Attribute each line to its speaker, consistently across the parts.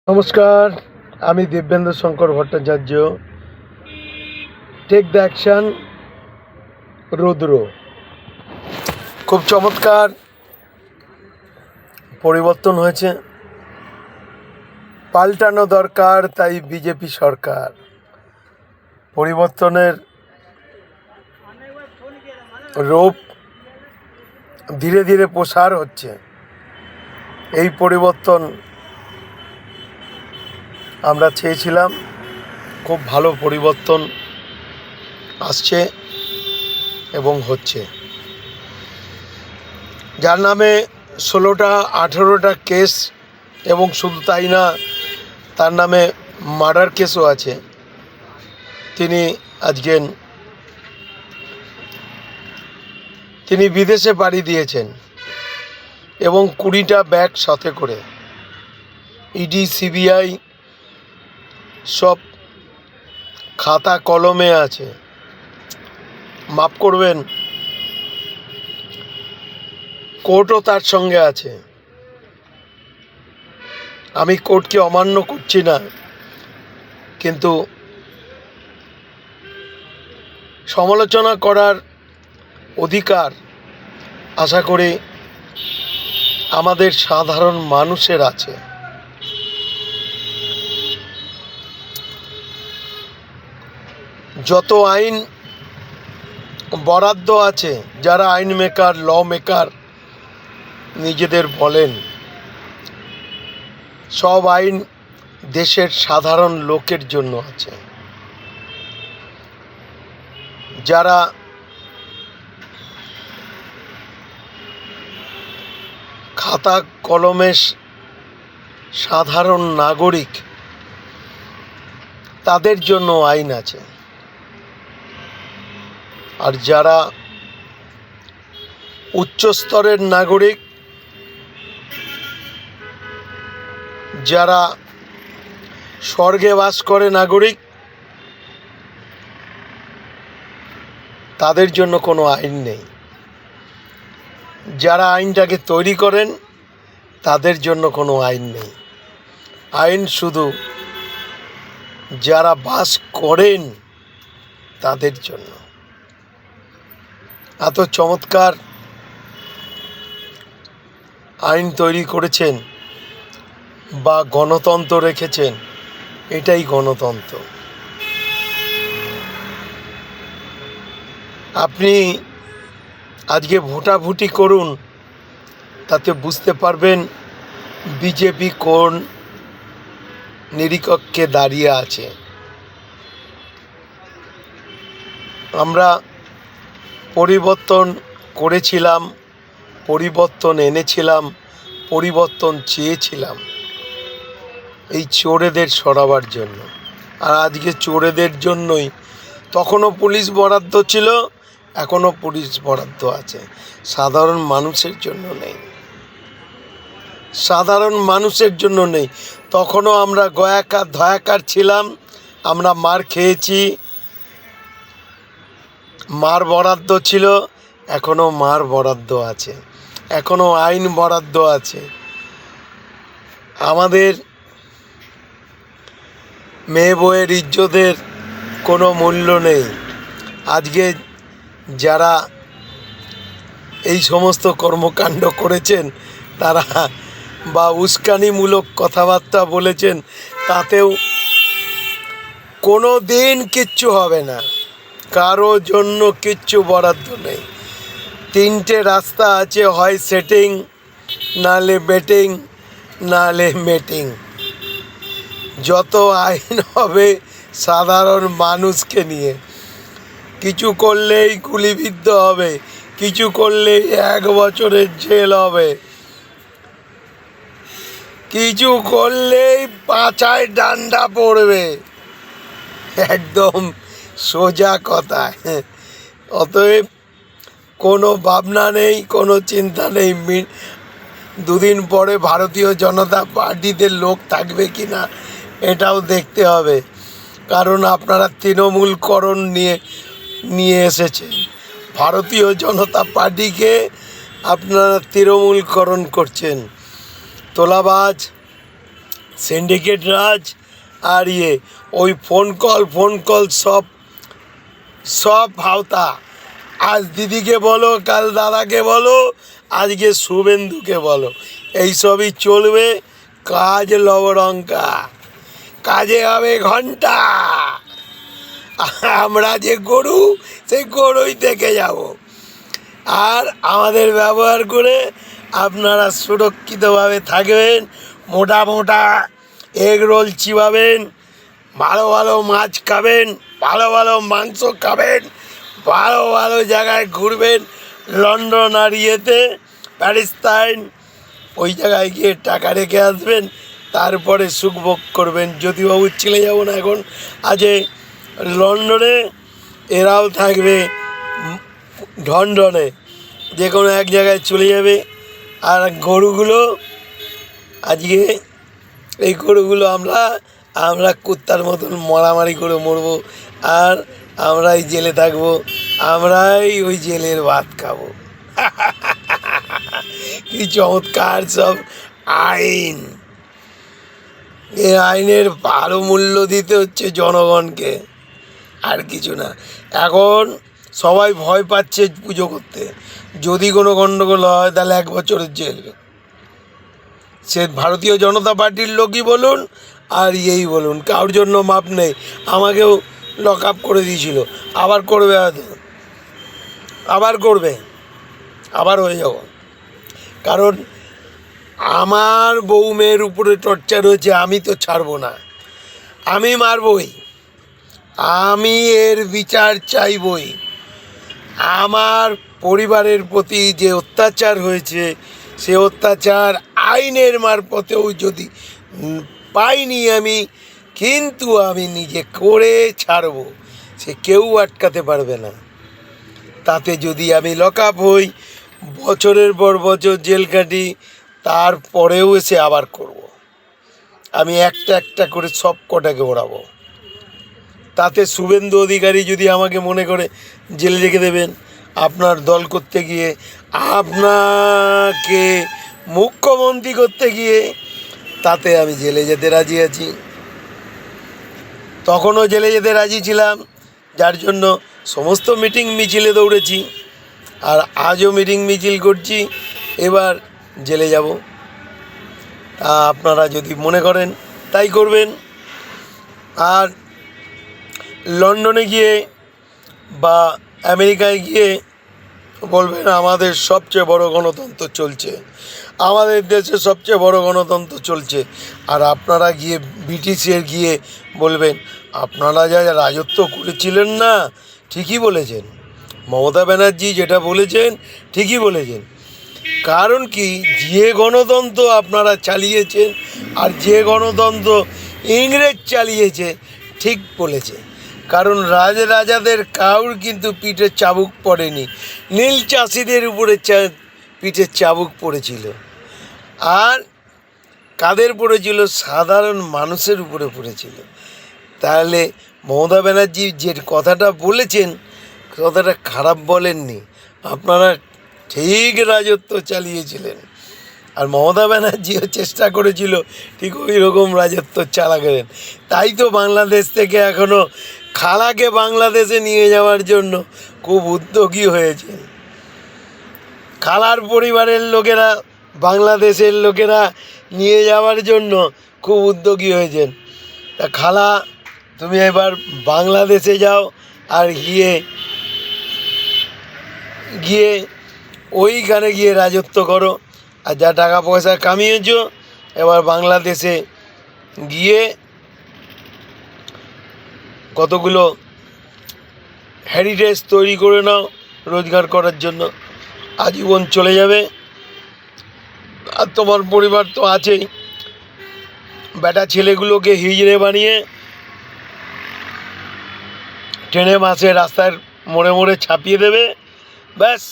Speaker 1: নমস্কার, আমি Dibyendu Shankar Bhattacharya. Take the action Rudra. খুব চমৎকার পরিবর্তন হয়েছে, পাল্টানো দরকার, তাই বিজেপি সরকার। পরিবর্তনের রূপ ধীরে ধীরে প্রসার হচ্ছে। এই পরিবর্তন আমরা চেয়েছিলাম, খুব ভালো পরিবর্তন আসছে এবং হচ্ছে। যার নামে 16-18টা কেস, এবং শুধু তাই না, তার নামে মার্ডার কেসও আছে। তিনি বিদেশে পাড়ি দিয়েছেন এবং 20টা ব্যাগ সাথে করে। ইডি সিবিআই সব খাতা কলমে আছে। মাফ করবেন, কোর্টও তার সঙ্গে আছে। আমি কোর্টকে অমান্য করছি না, কিন্তু সমালোচনা করার অধিকার আশা করি আমাদের সাধারণ মানুষের আছে। যত আইন বরাদ্দ আছে, যারা আইন মেকার, ল মেকার নিজেদের বলেন, সব আইন দেশের সাধারণ লোকের জন্য আছে। যারা খাতা কলমের সাধারণ নাগরিক, তাদের জন্য আইন আছে। আর যারা উচ্চ স্তরের নাগরিক, যারা স্বর্গে বাস করে নাগরিক, তাদের জন্য কোনো আইন নেই। যারা আইনটাকে তৈরি করেন, তাদের জন্য কোনো আইন নেই। আইন শুধু যারা বাস করেন তাদের জন্য। এত চমৎকার আইন তৈরি করেছেন বা গণতন্ত্র রেখেছেন, এটাই গণতন্ত্র। আপনি আজকে ভোটাভুটি করুন, তাতে বুঝতে পারবেন বিজেপি কোন নিরীক্ষকে দাঁড়িয়ে আছে। আমরা পরিবর্তন করেছিলাম, পরিবর্তন এনেছিলাম, পরিবর্তন চেয়েছিলাম এই চোরেদের সরাবার জন্য। আর আজকে চোরেদের জন্যই, তখনও পুলিশ বরাদ্দ ছিল, এখনও পুলিশ বরাদ্দ আছে, সাধারণ মানুষের জন্য নেই। সাধারণ মানুষের জন্য নেই। তখনও আমরা গয়াকার ধয়াকার ছিলাম, আমরা মার খেয়েছি, মার বরাদ্দ ছিল, এখনও মার বরাদ্দ আছে, এখনও আইন বরাদ্দ আছে। আমাদের মেয়ে বউয়ের ইজ্জতের কোনো মূল্য নেই। আজকে যারা এই সমস্ত কর্মকাণ্ড করেছেন, তারা বা উস্কানিমূলক কথাবার্তা বলেছেন, তাতেও কোনো দিন কিচ্ছু হবে না। কারো জন্য কিচ্ছু বরাদ্দ নেই। 3টে রাস্তা আছে, হয় সেটিং, নাহলে বেটিং, নাহলে মেটিং। যত আইন হবে সাধারণ মানুষকে নিয়ে। কিছু করলেই গুলিবিদ্ধ হবে, কিছু করলেই 1 বছরের জেল হবে, কিছু করলেই পাছায় ডান্ডা পড়বে। একদম সোজা কথা। অতএব কোনো ভাবনা নেই, কোনো চিন্তা নেই। 2 দিন পরে ভারতীয় জনতা পার্টিতে লোক থাকবে কি না এটাও দেখতে হবে। কারণ আপনারা তৃণমূলকরণ নিয়ে এসেছেন। ভারতীয় জনতা পার্টিকে আপনারা তৃণমূলকরণ করছেন। তোলাবাজ, সিন্ডিকেট রাজ আর ওই ফোন কল সব সব ভাওতা। আজ দিদিকে বলো, কাল দাদাকে বলো, আজকে শুভেন্দুকে বলো, এইসবই চলবে। কাজ লবডঙ্কা, কাজে হবে ঘন্টা। আমরা যে গরু, সেই গরুই থেকে যাব। আর আমাদের ব্যবহার করে আপনারা সুরক্ষিতভাবে থাকবেন। মোটা মোটা এগ রোল চিবাবেন, ভালো ভালো মাছ খাবেন, ভালো ভালো মাংস খাবেন, ভালো ভালো জায়গায় ঘুরবেন। লন্ডন আর প্যারিস্তাইন ওই জায়গায় গিয়ে টাকা রেখে আসবেন, তারপরে সুখভোগ করবেন। জ্যোতিবাবুর ছেলে যেমন এখন আছে লন্ডনে, এরাও থাকবে ঢনঢনে, যে কোনো এক জায়গায় চলে যাবে। আর গরুগুলো আজকে এই গরুগুলো আমরা কুত্তার মতন মারামারি করে মরবো, আর আমরাই জেলে থাকবো, আমরাই ওই জেলের ভাত খাবো। কি চমৎকার সব আইন! এই আইনের ভালো মূল্য দিতে হচ্ছে জনগণকে, আর কিছু না। এখন সবাই ভয় পাচ্ছে পুজো করতে, যদি কোনো গণ্ডগোল হয় তাহলে 1 বছরের জেল। সে ভারতীয় জনতা পার্টির লোকই বলুন আর বলুন, কারোর জন্য মাপ নেই। আমাকেও লক আপ করে দিয়েছিল, আবার করবে, হয়তো আবার করবে, আবার হয়ে যাব। কারণ আমার বউ মেয়ের উপরে টর্চার হয়েছে, আমি তো ছাড়বো না, আমি মারবই, আমি এর বিচার চাইবই। আমার পরিবারের প্রতি যে অত্যাচার হয়েছে, সে অত্যাচার আইনের মারফতেও যদি পাইনি আমি, কিন্তু আমি নিজে করে ছাড়ব, সে কেউ আটকাতে পারবে না। তাতে যদি আমি লক আপ হই, বছরের পর বছর জেল কাটি, তারপরেও এসে আবার করব। আমি একটা একটা করে সব কটাকে ওড়াবো। তাতে শুভেন্দু অধিকারী যদি আমাকে মনে করে জেলে রেখে দেবেন আপনার দল করতে গিয়ে, আপনাকে মুখ্যমন্ত্রী করতে গিয়ে, তাতে আমি জেলে যেতে রাজি আছি। তখনও জেলে যেতে রাজি ছিলাম, যার জন্য সমস্ত মিটিং মিছিলে দৌড়েছি, আর আজও মিটিং মিছিল করছি। এবার জেলে যাব, তা আপনারা যদি মনে করেন তাই করবেন। আর লন্ডনে গিয়ে বা আমেরিকায় গিয়ে বলবেন আমাদের সবচেয়ে বড় গণতন্ত্র চলছে, আমাদের দেশে সবচেয়ে বড় গণতন্ত্র চলছে। আর আপনারা গিয়ে ব্রিটিশের গিয়ে বলবেন আপনারা যা রাজত্ব করেছিলেন না, ঠিকই বলেছেন, মমতা ব্যানার্জি যেটা বলেছেন ঠিকই বলেছেন। কারণ কি, যে গণতন্ত্র আপনারা চালিয়েছেন আর যে গণতন্ত্র ইংরেজ চালিয়েছে, ঠিক বলেছে। কারণ রাজাদের কাউর কিন্তু পিঠে চাবুক পড়েনি, নীল চাষিদের উপরে পিঠে চাবুক পড়েছিল। আর কাদের পড়েছিল? সাধারণ মানুষের উপরে পড়েছিল। তাহলে মমতা ব্যানার্জি যে কথাটা বলেছেন, কথাটা খারাপ বলেননি, আপনারা ঠিক রাজত্ব চালিয়েছিলেন। আর মমতা ব্যানার্জিও চেষ্টা করেছিল ঠিক ওই রকম রাজত্ব চালাবেন। তাই তো বাংলাদেশ থেকে এখনও খালাকে বাংলাদেশে নিয়ে যাওয়ার জন্য খুব উদ্যোগী হয়েছে। খালার পরিবারের লোকেরা, বাংলাদেশের লোকেরা নিয়ে যাওয়ার জন্য খুব উদ্যোগী হয়েছেন। তা খালা, তুমি এবার বাংলাদেশে যাও, আর গিয়ে ওইখানে গিয়ে রাজত্ব করো। আর যা টাকা পয়সা কামিয়েছ, এবার বাংলাদেশে গিয়ে কতগুলো হেরিটেজ তৈরি করে নাও রোজগার করার জন্য, আজীবন চলে যাবে। আর তোমার পরিবার তো আছেই, বেটা ছেলেগুলোকে হিজড়ে বানিয়ে ট্রেনে মাসে রাস্তার মোড়ে মোড়ে ছাপিয়ে দেবে, ব্যাস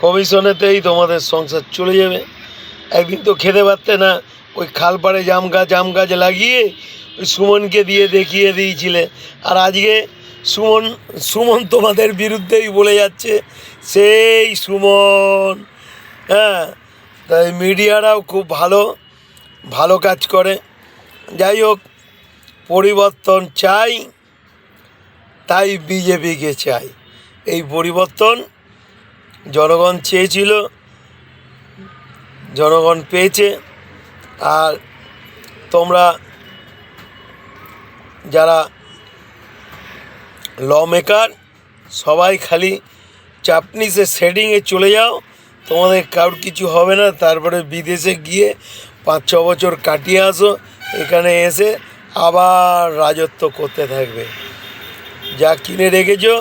Speaker 1: কমিশনেতেই তোমাদের সংসার চলে যাবে। একদিন তো খেতে পারতে না, ওই খালপাড়ে জাম গাছ লাগিয়ে ওই সুমনকে দিয়ে দেখিয়ে দিয়েছিলে। আর আজকে সুমন তোমাদের বিরুদ্ধেই বলে যাচ্ছে, সেই সুমন। হ্যাঁ, তাই মিডিয়ারাও খুব ভালো, ভালো কাজ করে। যাই হোক, পরিবর্তন চাই, তাই বিজেপিকে চাই। এই পরিবর্তন জনগণ চেয়েছিল, জনগণ পেয়েছে। আর তোমরা যারা ল মেকার সবাই খালি চাপনিসে সেটিংয়ে চলে যাও, তোমাদের কারোর কিছু হবে না। তারপরে বিদেশে গিয়ে 5-6 বছর কাটিয়ে আসো, এখানে এসে আবার রাজত্ব করতে থাকবে। যা কিনে রেখেছো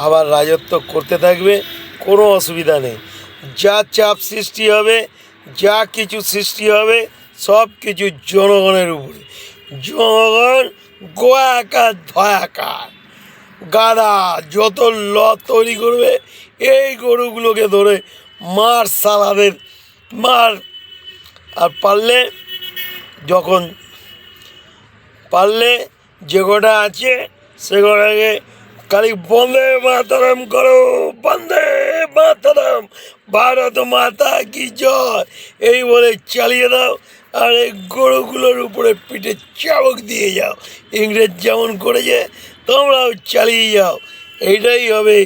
Speaker 1: আবার রাজত্ব করতে থাকবে, কোনো অসুবিধা নেই। যা চাপ সৃষ্টি হবে, যা কিছু সৃষ্টি হবে, সব কিছু জনগণের উপরে। জনগণ গোয়াকার ধয়াকার গাদা যত ল তৈরি করবে, এই গরুগুলোকে ধরে মার, সালাদের মার। আর পারলে যে কটা আছে সে কটাকে খালি বন্দে মাতরম করো, বন্দে মাতরম, ভারত মাতা কি জয়, এই বলে চালিয়ে দাও। আর এই গরুগুলোর উপরে পিঠে চাবুক দিয়ে যাও। ইংরেজ যেমন করেছে তোমরাও চালিয়ে যাও। এইটাই হবে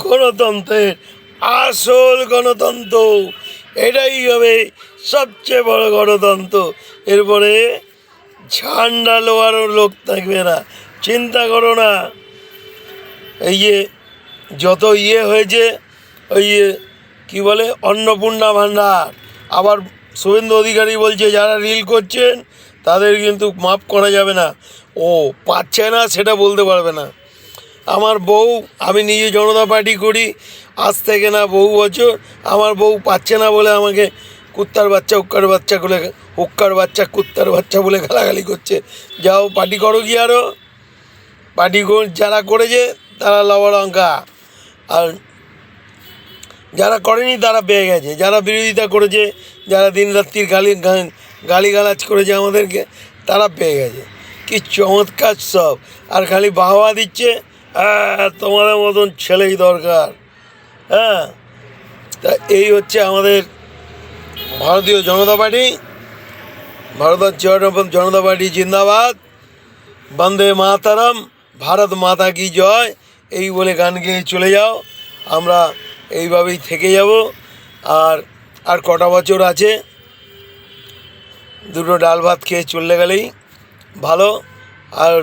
Speaker 1: গণতন্ত্রের আসল গণতন্ত্র, এটাই হবে সবচেয়ে বড় গণতন্ত্র। এরপরে ঝান্ডা লোয়ারও লোক থাকবে না, চিন্তা করো না। এই যে যত হয়েছে, ওই কী বলে অন্নপূর্ণা ভাণ্ডার, আবার শুভেন্দু অধিকারী বলছে যারা রিল করছেন তাদের কিন্তু মাফ করা যাবে না। ও পাচ্ছে না সেটা বলতে পারবে না। আমার বউ, আমি নিজে জনতা পার্টি করি আজ থেকে না বহু বছর, আমার বউ পাচ্ছে না বলে আমাকে কুত্তার বাচ্চা কুত্তার বাচ্চা বলে গালাগালি করছে। যাও পার্টি করো, কি আরও পার্টি যারা করেছে তারা লবলঙ্কা, আর যারা করেনি তারা পেয়ে গেছে। যারা বিরোধিতা করেছে, যারা দিনরাত্রির গালিগালাজ করেছে আমাদেরকে, তারা পেয়ে গেছে। কি চমৎকার সব, আর খালি বাহবা দিচ্ছে। তোমাদের মতন ছেলেই দরকার। হ্যাঁ, তা এই হচ্ছে আমাদের ভারতীয় জনতা পার্টি। ভারতীয় জনতা পার্টি জিন্দাবাদ, বন্দে মাতরম, ভারত মাতা কি জয়, এই বলে গান গেয়ে চলে যাও। আমরা এইভাবেই থেকে যাব। আর কটা বছর আছে, দুটো ডাল ভাত খেয়ে চললে গেলেই ভালো। আর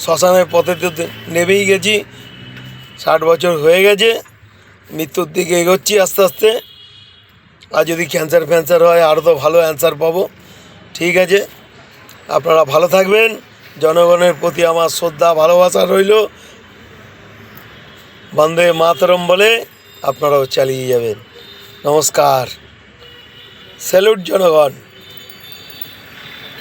Speaker 1: শ্মশানের পথে তো নেমেই গেছি, 60 বছর হয়ে গেছে, মৃত্যুর দিকে এগোচ্ছি আস্তে আস্তে। আর যদি ক্যান্সার হয় আরও তো ভালো অ্যান্সার পাবো। ঠিক আছে, আপনারা ভালো থাকবেন। জনগণের প্রতি আমার শ্রদ্ধা ভালোবাসা রইল। বন্দে মাতরম বলে আপনারাও চালিয়ে যাবেন। নমস্কার, স্যালুট জনগণ।